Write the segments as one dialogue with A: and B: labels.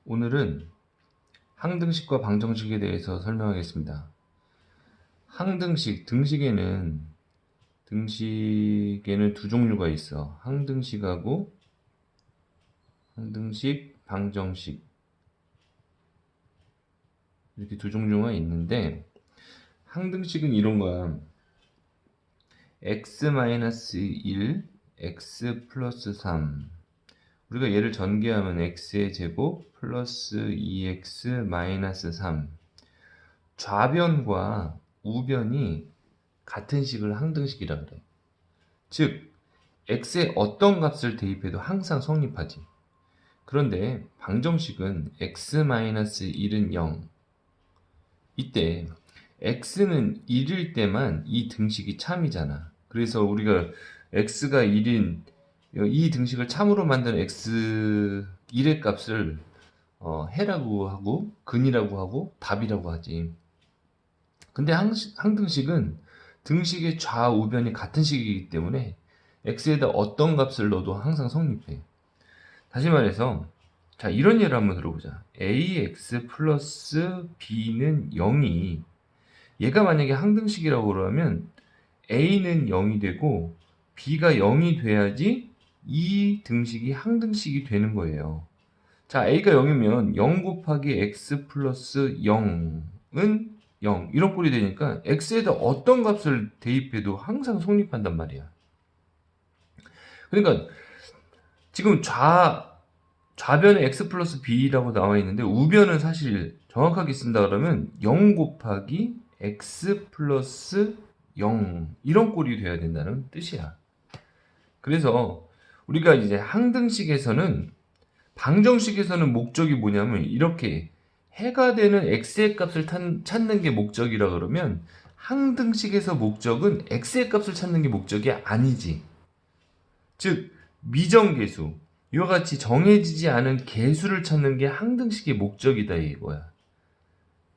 A: 오늘은 항등식과 방정식에 대해서 설명하겠습니다. 항등식, 등식에는 두 종류가 있어. 항등식하고 항등식, 방정식 이렇게 두 종류가 있는데, 항등식은 이런 거야. x-1, x 플러스 3. 우리가 얘를 전개하면 x의 제곱 플러스 2x 마이너스 3. 좌변과 우변이 같은 식을 항등식이라 그래. 즉, x에 어떤 값을 대입해도 항상 성립하지. 그런데 방정식은 x-1은 0. 이때 x는 1일 때만 이 등식이 참이잖아. 그래서 우리가 x가 1인 이 등식을 참으로 만든 x 1의 값을 해라고 하고 근이라고 하고 답이라고 하지. 근데 항등식은 등식의 좌우변이 같은 식이기 때문에 x에다 어떤 값을 넣어도 항상 성립해. 다시 말해서, 자, 이런 예를 한번 들어보자. ax 플러스 b는 0이, 얘가 만약에 항등식이라고 그러면 a는 0이 되고 b가 0이 돼야지 이 등식이 항등식이 되는 거예요. 자, a가 0이면 0 곱하기 x 플러스 0은 0 이런 꼴이 되니까 x에다 어떤 값을 대입해도 항상 성립한단 말이야. 그러니까 지금 좌변에 x 플러스 b라고 나와 있는데, 우변은 사실 정확하게 쓴다 그러면 0 곱하기 x 플러스 0 이런 꼴이 돼야 된다는 뜻이야. 그래서 우리가 이제 항등식에서는, 방정식에서는 목적이 뭐냐면, 이렇게 해가 되는 x의 값을 찾는 게 목적이라 그러면, 항등식에서 목적은 x의 값을 찾는 게 목적이 아니지. 즉, 미정계수, 이와 같이 정해지지 않은 계수를 찾는 게 항등식의 목적이다 이거야.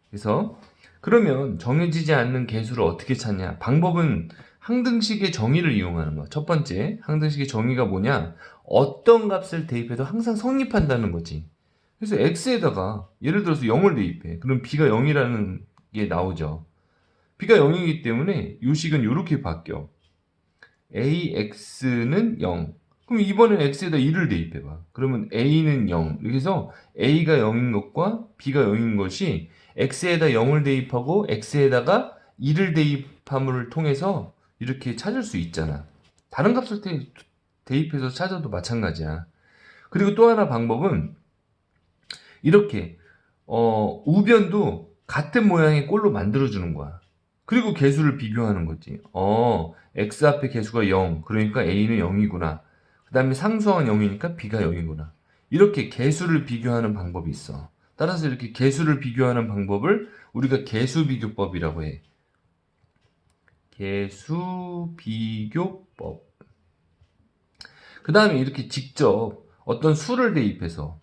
A: 그래서 그러면 정해지지 않는 계수를 어떻게 찾냐? 방법은 항등식의 정의를 이용하는 거야. 첫 번째, 항등식의 정의가 뭐냐? 어떤 값을 대입해도 항상 성립한다는 거지. 그래서 x에다가 예를 들어서 0을 대입해. 그럼 b가 0이라는 게 나오죠. b가 0이기 때문에 이 식은 이렇게 바뀌어. ax는 0. 그럼 이번엔 x에다 1을 대입해봐. 그러면 a는 0. 이렇게 해서 a가 0인 것과 b가 0인 것이 x에다 0을 대입하고 x에다가 1을 대입함을 통해서 이렇게 찾을 수 있잖아. 다른 값을 대입해서 찾아도 마찬가지야. 그리고 또 하나 방법은 이렇게 우변도 같은 모양의 꼴로 만들어주는 거야. 그리고 개수를 비교하는 거지. x 앞에 개수가 0, 그러니까 a는 0이구나. 그 다음에 상수항은 0이니까 b가 0이구나. 이렇게 개수를 비교하는 방법이 있어. 따라서 이렇게 개수를 비교하는 방법을 우리가 개수비교법이라고 해. 개수비교법. 그 다음에 이렇게 직접 어떤 수를 대입해서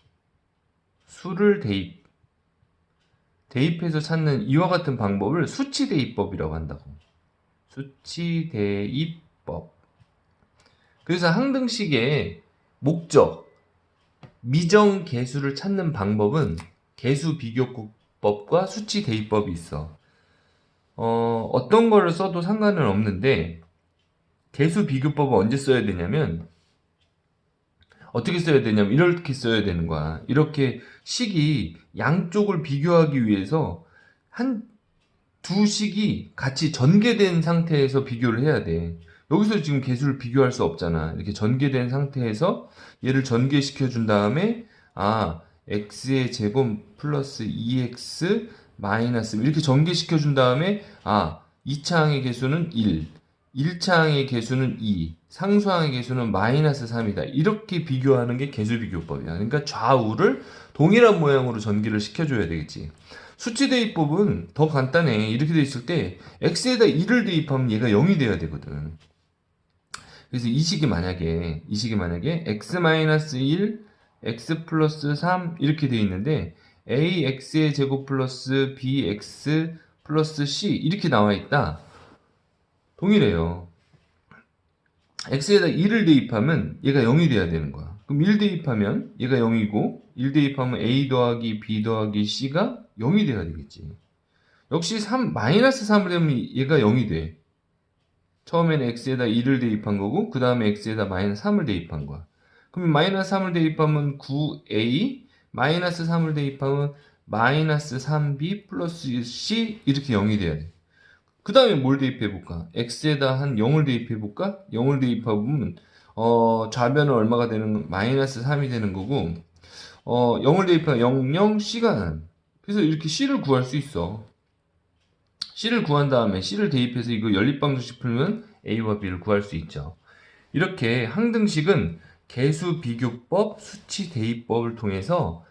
A: 찾는 이와 같은 방법을 수치대입법이라고 한다고. 수치대입법. 그래서 항등식의 목적, 미정계수를 찾는 방법은 개수비교법과 수치대입법이 있어. 어떤 거를 써도 상관은 없는데, 개수비교법을 언제 써야 되냐면, 어떻게 써야 되냐면 이렇게 써야 되는 거야. 이렇게 식이 양쪽을 비교하기 위해서 두 식이 같이 전개된 상태에서 비교를 해야 돼. 여기서 지금 개수를 비교할 수 없잖아. 이렇게 전개된 상태에서 얘를 전개시켜 준 다음에 x의 제곱 플러스 2x 마이너스 이렇게 전개시켜 준 다음에 2차 항의 개수는 1, 1차 항의 개수는 2, 상수항의 개수는 마이너스 3이다. 이렇게 비교하는 게 개수비교법이야. 그러니까 좌우를 동일한 모양으로 전개를 시켜줘야 되겠지. 수치대입법은 더 간단해. 이렇게 돼 있을 때 x에다 1을 대입하면 얘가 0이 돼야 되거든. 그래서 이 식이 만약에 x-1, x 플러스 3 이렇게 돼 있는데 ax의 제곱 플러스 bx 플러스 c 이렇게 나와 있다. 동일해요. x에다 1을 대입하면 얘가 0이 돼야 되는 거야. 그럼 그럼 1 대입하면 얘가 0이고 1 대입하면 a 더하기 b 더하기 c가 0이 돼야 되겠지. 역시 마이너스 3을 되면 얘가 0이 돼. 처음에는 x에다 1을 대입한 거고 그 다음에 x에다 마이너스 3을 대입한 거야. 그럼 마이너스 3을 대입하면 9a, 마이너스 3을 대입하면 마이너스 3b 플러스 c 이렇게 0이 돼야 돼. 그 다음에 뭘 대입해볼까? x에다 한 0을 대입해볼까? 0을 대입해보면 좌변은 얼마가 되는, 마이너스 3이 되는 거고 0을 대입하면 0, 0, c가 그래서 이렇게 c를 구할 수 있어. c를 구한 다음에 c를 대입해서 이거 연립방정식 풀면 a와 b를 구할 수 있죠. 이렇게 항등식은 개수 비교법, 수치 대입법을 통해서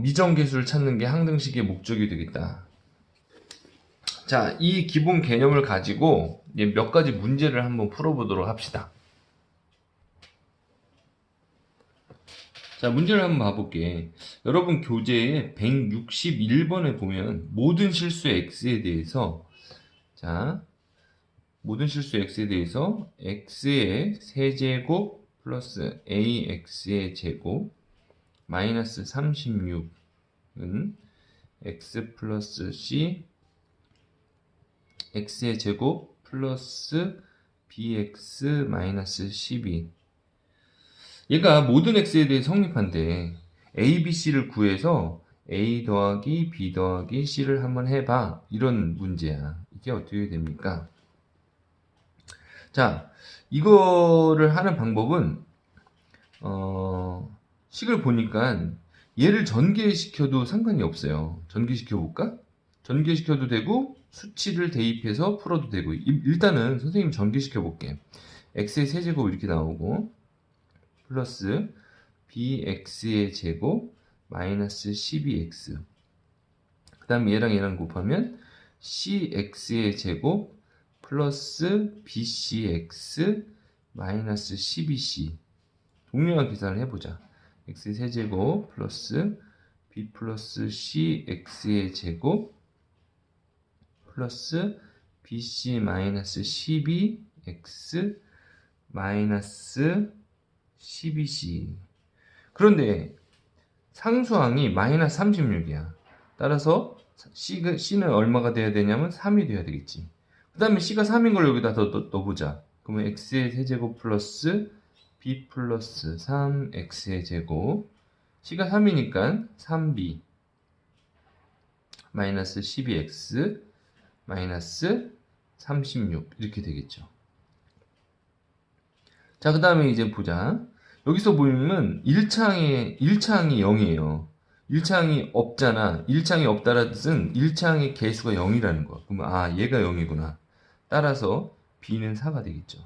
A: 미정계수를 찾는 게 항등식의 목적이 되겠다. 자, 이 기본 개념을 가지고 몇 가지 문제를 한번 풀어보도록 합시다. 자, 문제를 한번 봐볼게. 여러분 교재에 161번에 보면 모든 실수 x에 대해서 x의 세제곱 플러스 ax의 제곱 마이너스 36은 x 플러스 c x의 제곱 플러스 bx 마이너스 12 얘가 모든 x에 대해 성립한대. a, b, c를 구해서 a 더하기 b 더하기 c를 한번 해봐. 이런 문제야. 이게 어떻게 됩니까? 자, 이거를 하는 방법은 식을 보니까 얘를 전개시켜도 상관이 없어요. 전개시켜볼까? 전개시켜도 되고 수치를 대입해서 풀어도 되고 일단은 선생님 전개시켜볼게. x의 세제곱 이렇게 나오고 플러스 bx의 제곱 마이너스 12x 그 다음에 얘랑 곱하면 cx의 제곱 플러스 bcx 마이너스 12c 동일한 계산을 해보자. x의 세제곱 플러스 b 플러스 cx의 제곱 플러스 bc 마이너스 12x 마이너스 12c 그런데 상수항이 마이너스 36이야. 따라서 c는 얼마가 돼야 되냐면 3이 돼야 되겠지. 그 다음에 c가 3인 걸 여기다 더 넣어보자. 그러면 x의 세제곱 플러스 b 플러스 3x의 제곱 c가 3이니까 3b 마이너스 12x 마이너스 36 이렇게 되겠죠. 자, 그 다음에 이제 보자. 여기서 보면 1창이 0이에요. 1창이 없잖아. 1창이 없다라는 뜻은 1창의 개수가 0이라는 거야. 그러면 얘가 0이구나. 따라서 b는 4가 되겠죠.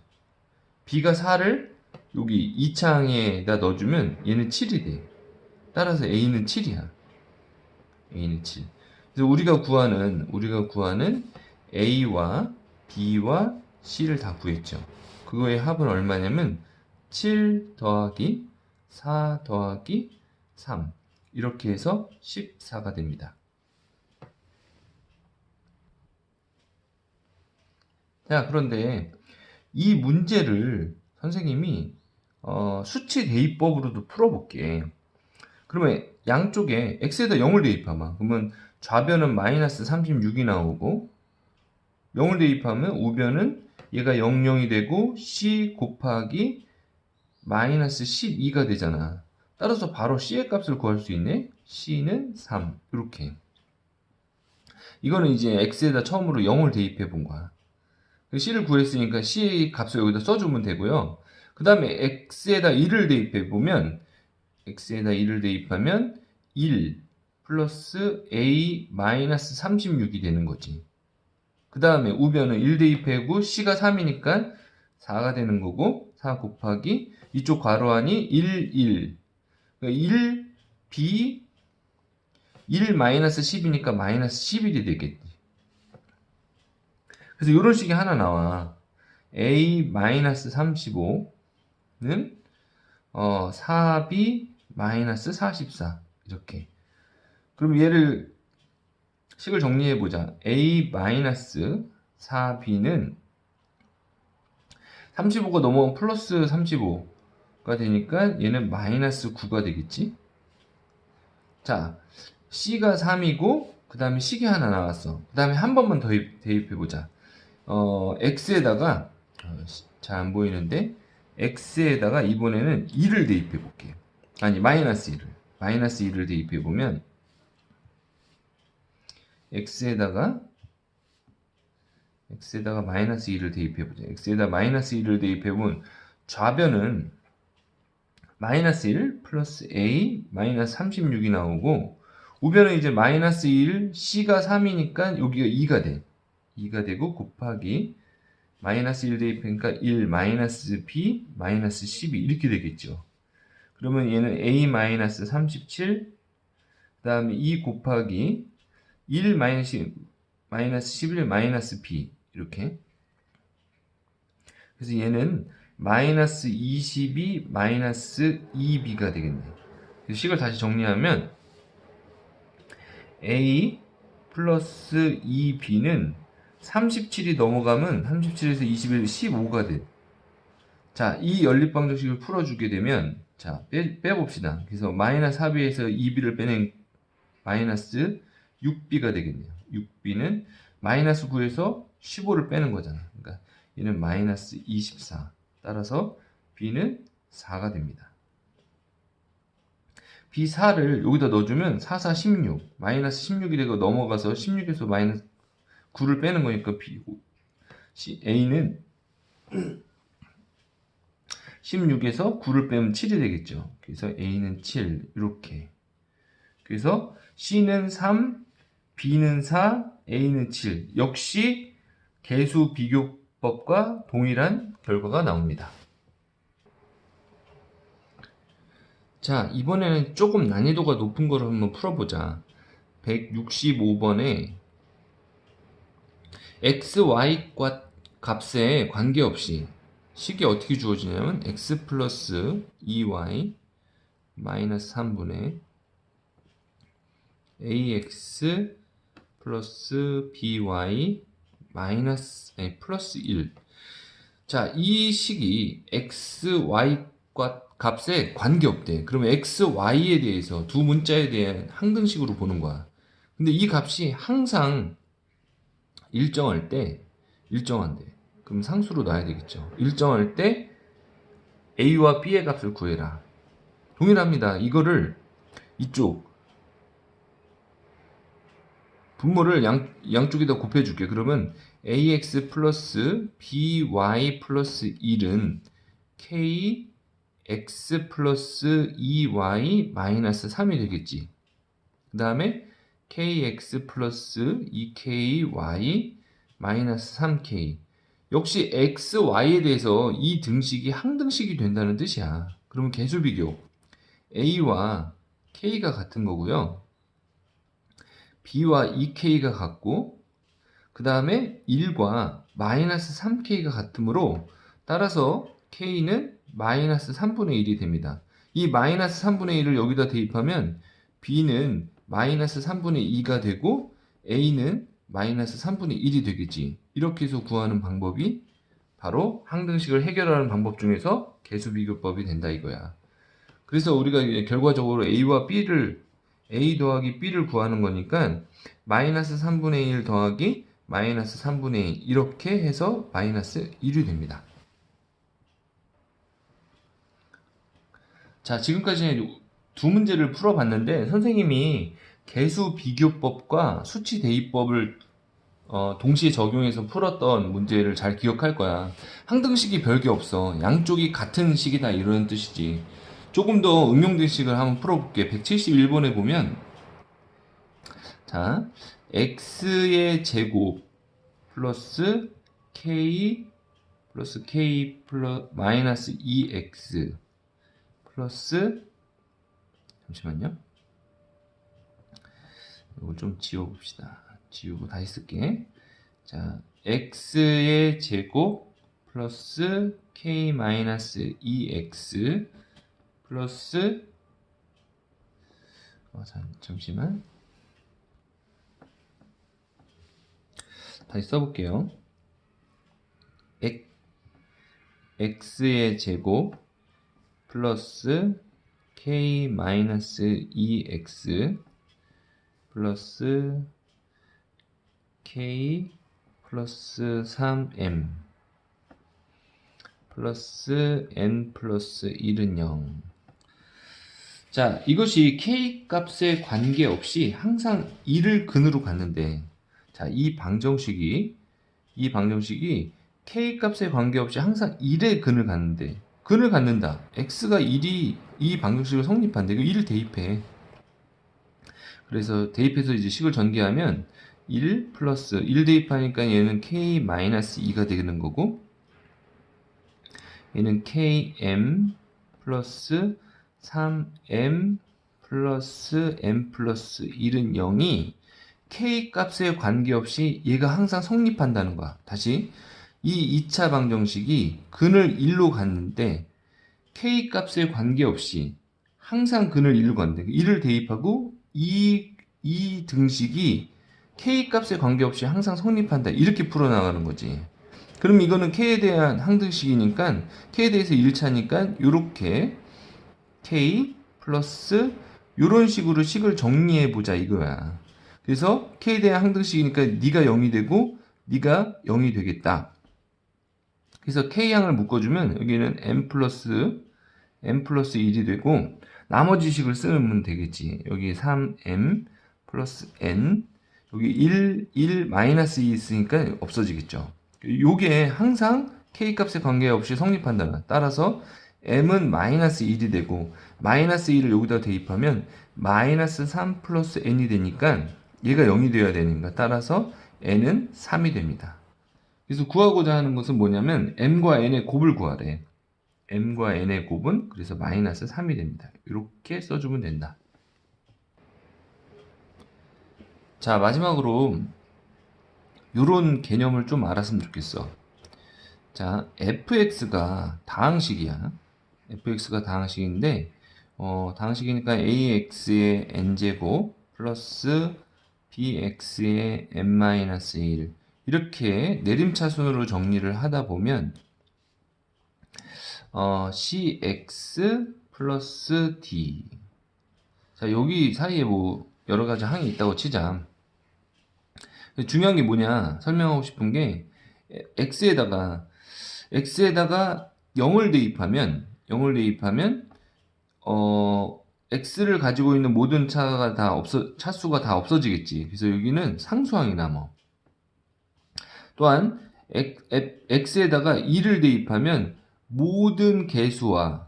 A: b가 4를 여기 2창에다 넣어주면 얘는 7이 돼. 따라서 a는 7이야. a는 7. 그래서 우리가 구하는 a와 b와 c를 다 구했죠. 그거의 합은 얼마냐면 7 더하기 4 더하기 3 이렇게 해서 14가 됩니다. 자, 그런데 이 문제를 선생님이 수치 대입법으로도 풀어볼게. 그러면 양쪽에 x에다 0을 대입하면 그러면 좌변은 마이너스 36이 나오고 0을 대입하면 우변은 얘가 0, 0이 되고 c 곱하기 마이너스 12가 되잖아. 따라서 바로 c의 값을 구할 수 있네. c는 3 이렇게. 이거는 이제 x에다 처음으로 0을 대입해 본 거야. c를 구했으니까 c의 값을 여기다 써주면 되고요. 그 다음에 x에다 1을 대입해 보면 x에다 1을 대입하면 1 플러스 a 마이너스 36이 되는 거지. 그 다음에 우변은 1 대입하고 c가 3이니까 4가 되는 거고 4 곱하기 이쪽 괄호안이 1, 1 그러니까 1, b 1 마이너스 10이니까 마이너스 11이 되겠지. 그래서 이런 식이 하나 나와. a 마이너스 35는 4b 마이너스 44 이렇게. 그럼 얘를 식을 정리해 보자. a 마이너스 4b는 35가 넘어가면 플러스 35. 되니까 얘는 마이너스 9가 되겠지. 자, C가 3이고 그 다음에 식이 하나 나왔어. 그 다음에 한 번만 더 대입해보자. X에다가 잘 안 보이는데 X에다가 이번에는 2를 대입해 볼게요. 아니 마이너스 1을 대입해 보면 X에다가 마이너스 2를 대입해 보자. X에다 마이너스 1을 대입해 보면 좌변은 마이너스 1 플러스 A 마이너스 36이 나오고 우변은 이제 마이너스 1 C가 3이니까 여기가 2가 돼. 2가 되고 곱하기 마이너스 1 대입하니까 1 마이너스 B 마이너스 12 이렇게 되겠죠. 그러면 얘는 A 마이너스 37 그 다음에 2 곱하기 1 마이너스 11 마이너스 B 이렇게. 그래서 얘는 마이너스 22 마이너스 2B가 되겠네. 그래서 식을 다시 정리하면 A 플러스 2B는 37이 넘어가면 37에서 21, 15가 돼. 자, 이 연립방정식을 풀어주게 되면 자, 빼봅시다. 그래서 마이너스 4B에서 2B를 빼낸 마이너스 6B가 되겠네요. 6B는 마이너스 9에서 15를 빼는 거잖아. 그러니까 얘는 마이너스 24. 따라서 B는 4가 됩니다. B4를 여기다 넣어주면 4, 4, 16. 마이너스 16이 되고 넘어가서 16에서 마이너스 9를 빼는 거니까 A는 16에서 9를 빼면 7이 되겠죠. 그래서 A는 7 이렇게. 그래서 C는 3, B는 4, A는 7. 역시 개수 비교법과 동일한 결과가 나옵니다. 자, 이번에는 조금 난이도가 높은 거를 한번 풀어보자. 165번에 x, y 값에 관계없이 식이 어떻게 주어지냐면 x 플러스 2y 마이너스 3분의 ax 플러스 by 마이너스 플러스 1. 자, 이 식이 x, y 값에 관계없대. 그러면 x, y에 대해서 두 문자에 대한 항등식으로 보는 거야. 근데 이 값이 항상 일정한데 그럼 상수로 놔야 되겠죠. 일정할 때 a와 b의 값을 구해라. 동일합니다. 이거를 이쪽 분모를 양쪽에다 곱해줄게. 그러면 ax 플러스 by 플러스 1은 kx 플러스 2y 마이너스 3이 되겠지. 그 다음에 kx 플러스 2ky 마이너스 3k. 역시 x, y에 대해서 이 등식이 항등식이 된다는 뜻이야. 그러면 개수 비교 a와 k가 같은 거고요. b와 2k가 같고 그 다음에 1과 마이너스 3k가 같으므로 따라서 k는 마이너스 3분의 1이 됩니다. 이 마이너스 3분의 1을 여기다 대입하면 b는 마이너스 3분의 2가 되고 a는 마이너스 3분의 1이 되겠지. 이렇게 해서 구하는 방법이 바로 항등식을 해결하는 방법 중에서 개수비교법이 된다 이거야. 그래서 우리가 결과적으로 A 더하기 B를 구하는 거니까 마이너스 3분의 1 더하기 마이너스 3분의 2 이렇게 해서 마이너스 1이 됩니다. 자, 지금까지 두 문제를 풀어봤는데 선생님이 개수 비교법과 수치 대입법을 동시에 적용해서 풀었던 문제를 잘 기억할 거야. 항등식이 별게 없어. 양쪽이 같은 식이다 이런 뜻이지. 조금 더 응용된 식을 한번 풀어볼게. 171번에 보면 자, x의 제곱 플러스 k 플러스 마이너스 2x 플러스 잠시만요. 이걸 좀 지워봅시다. 지우고 다시 쓸게. 자, x의 제곱 플러스 k 마이너스 2x 플러스 잠시만 다시 써볼게요. x의 제곱 플러스 k 마이너스 2x 플러스 k 플러스 3m 플러스 n 플러스 1은 0. 자, 이것이 k 값에 관계없이 항상 1을 근으로 갖는데, 자, 이 방정식이 k 값에 관계없이 항상 1의 근을 갖는데, 근을 갖는다. x가 1이 이 방정식을 성립한대. 그 1을 대입해. 그래서 대입해서 이제 식을 전개하면 1 플러스 1 대입하니까 얘는 k 마이너스 2가 되는 거고, 얘는 km 플러스 3m 플러스 m 플러스 1은 0이 k 값에 관계없이 얘가 항상 성립한다는 거야. 다시 이 2차 방정식이 근을 1로 갖는데 k 값에 관계없이 항상 근을 1로 갖는데 1을 대입하고 이 등식이 k 값에 관계없이 항상 성립한다. 이렇게 풀어나가는 거지. 그럼 이거는 k에 대한 항등식이니까 k에 대해서 1차니까 요렇게 k 플러스 요런 식으로 식을 정리해 보자 이거야. 그래서 k에 대한 항등식이니까 네가 0이 되고 네가 0이 되겠다. 그래서 k양을 묶어주면 여기는 m 플러스 1이 되고 나머지 식을 쓰면 되겠지. 여기 3m 플러스 n 여기 1 마이너스 2 있으니까 없어지겠죠. 요게 항상 k 값에 관계없이 성립한다. 따라서 m은 마이너스 1이 되고 마이너스 1을 여기다 대입하면 마이너스 3 플러스 n이 되니까 얘가 0이 되어야 되니까 따라서 n은 3이 됩니다. 그래서 구하고자 하는 것은 뭐냐면 m과 n의 곱을 구하래. m과 n의 곱은 그래서 마이너스 3이 됩니다. 이렇게 써주면 된다. 자, 마지막으로 요런 개념을 좀 알았으면 좋겠어. 자, fx가 다항식이야. fx가 다항식인데 다항식이니까 ax의 n제곱 플러스 bx의 n-1 이렇게 내림차순으로 정리를 하다 보면 cx 플러스 d. 자, 여기 사이에 뭐 여러 가지 항이 있다고 치자. 중요한 게 뭐냐 설명하고 싶은 게 x에다가 0을 대입하면 x를 가지고 있는 모든 차수가 다 없어지겠지. 그래서 여기는 상수항이 남아. 또한 x에다가 2를 대입하면 모든 개수와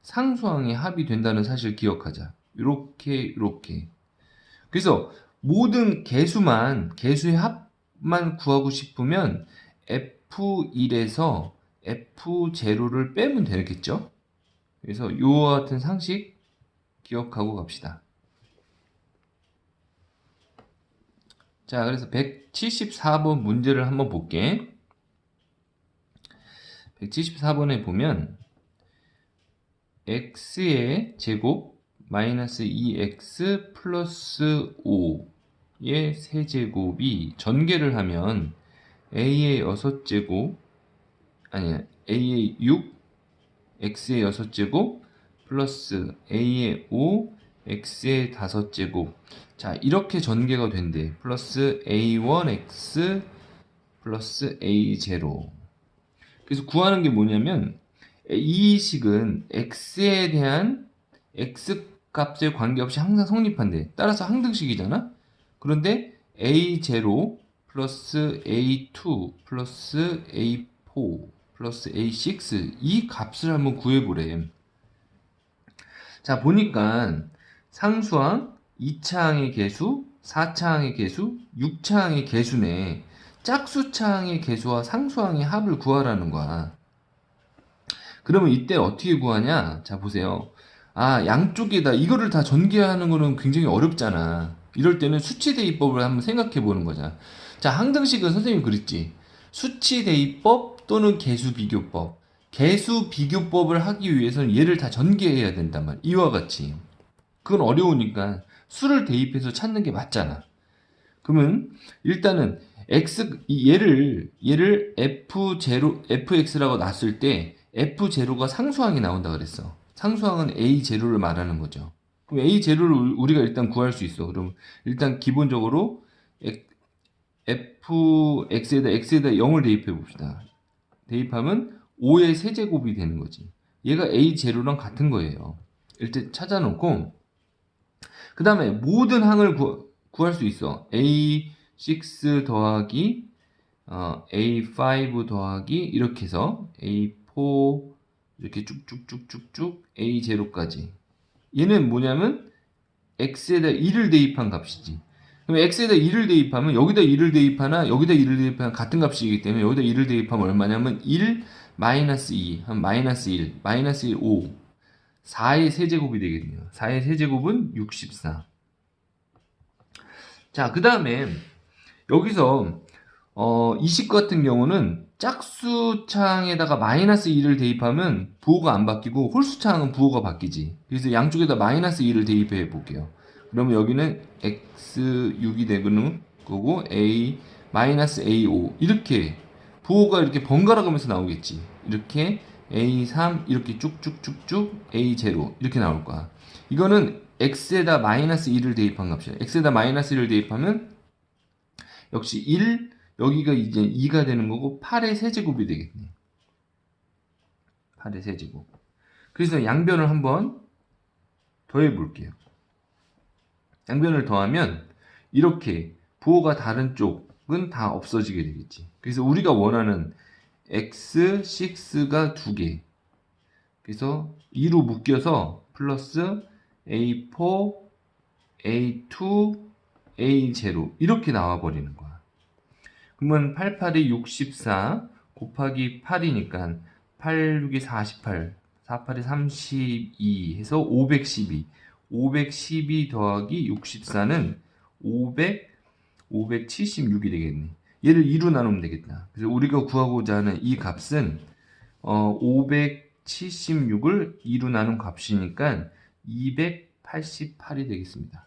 A: 상수항이 합이 된다는 사실을 기억하자. 이렇게. 그래서 모든 개수의 합만 구하고 싶으면 F1에서 F0를 빼면 되겠죠? 그래서 이와 같은 상식 기억하고 갑시다. 자, 그래서 174번 문제를 한번 볼게. 174번에 보면 x의 제곱 마이너스 2x 플러스 5의 세제곱이 전개를 하면 a의 6제곱 a의 6 x의 6제곱 플러스 a의 5 x의 5제곱. 자, 이렇게 전개가 된대. 플러스 a1x 플러스 a0. 그래서 구하는 게 뭐냐면 이 식은 x에 대한 x 값에 관계없이 항상 성립한대. 따라서 항등식이잖아. 그런데 a0 플러스 a2 플러스 a4 플러스 a6 이 값을 한번 구해보래. 자, 보니까 상수항, 2차항의 개수, 4차항의 개수, 6차항의 개수네. 짝수차항의 개수와 상수항의 합을 구하라는 거야. 그러면 이때 어떻게 구하냐? 자, 보세요. 양쪽에다 이거를 다 전개하는 거는 굉장히 어렵잖아. 이럴 때는 수치 대입법을 한번 생각해 보는 거잖아. 자, 항등식은 선생님이 그랬지. 수치 대입법 또는 개수 비교법. 개수 비교법을 하기 위해서는 얘를 다 전개해야 된단 말이야. 이와 같이. 그건 어려우니까 수를 대입해서 찾는 게 맞잖아. 그러면 일단은 얘를 f0, fx라고 놨을 때 F0가 상수항이 나온다 그랬어. 상수항은 A0를 말하는 거죠. 그럼 A0를 우리가 일단 구할 수 있어. 그럼 일단 기본적으로 X에다 0을 대입해 봅시다. 대입하면 5의 세제곱이 되는 거지. 얘가 A0랑 같은 거예요. 일단 찾아놓고 그 다음에 모든 항을 구할 수 있어. A6 더하기 A5 더하기 이렇게 해서 A4 이렇게 쭉쭉쭉쭉쭉 A0까지. 얘는 뭐냐면 X에다 2를 대입한 값이지. 그럼 X에다 2를 대입하면 여기다 2를 대입하나 여기다 2를 대입하나 같은 값이기 때문에 여기다 2를 대입하면 얼마냐면 1 마이너스 2 한 마이너스 1 마이너스 1 5 4의 세제곱이 되겠네요. 4의 세제곱은 64. 자, 그 다음에 여기서 이식 같은 경우는 짝수창에다가 마이너스 2를 대입하면 부호가 안 바뀌고 홀수창은 부호가 바뀌지. 그래서 양쪽에다 마이너스 2를 대입해 볼게요. 그러면 여기는 x6이 되는 거고 a 마이너스 a5 이렇게 부호가 이렇게 번갈아 가면서 나오겠지. 이렇게 a3 이렇게 쭉쭉쭉쭉 a0 이렇게 나올 거야. 이거는 x에다 마이너스 2를 대입한 값이야. x에다 마이너스 1을 대입하면 역시 1 여기가 이제 2가 되는 거고 8의 세제곱이 되겠네. 8의 세제곱. 그래서 양변을 한번 더해 볼게요. 양변을 더하면 이렇게 부호가 다른 쪽은 다 없어지게 되겠지. 그래서 우리가 원하는 x6가 2개. 그래서 2로 묶여서 플러스 a4, a2, a0 이렇게 나와 버리는 거야. 그러면 88이 64 곱하기 8이니까 8, 6이 48, 48이 32 해서 512. 512 더하기 64는 576이 되겠네. 얘를 2로 나누면 되겠다. 그래서 우리가 구하고자 하는 이 값은 576을 2로 나눈 값이니까 288이 되겠습니다.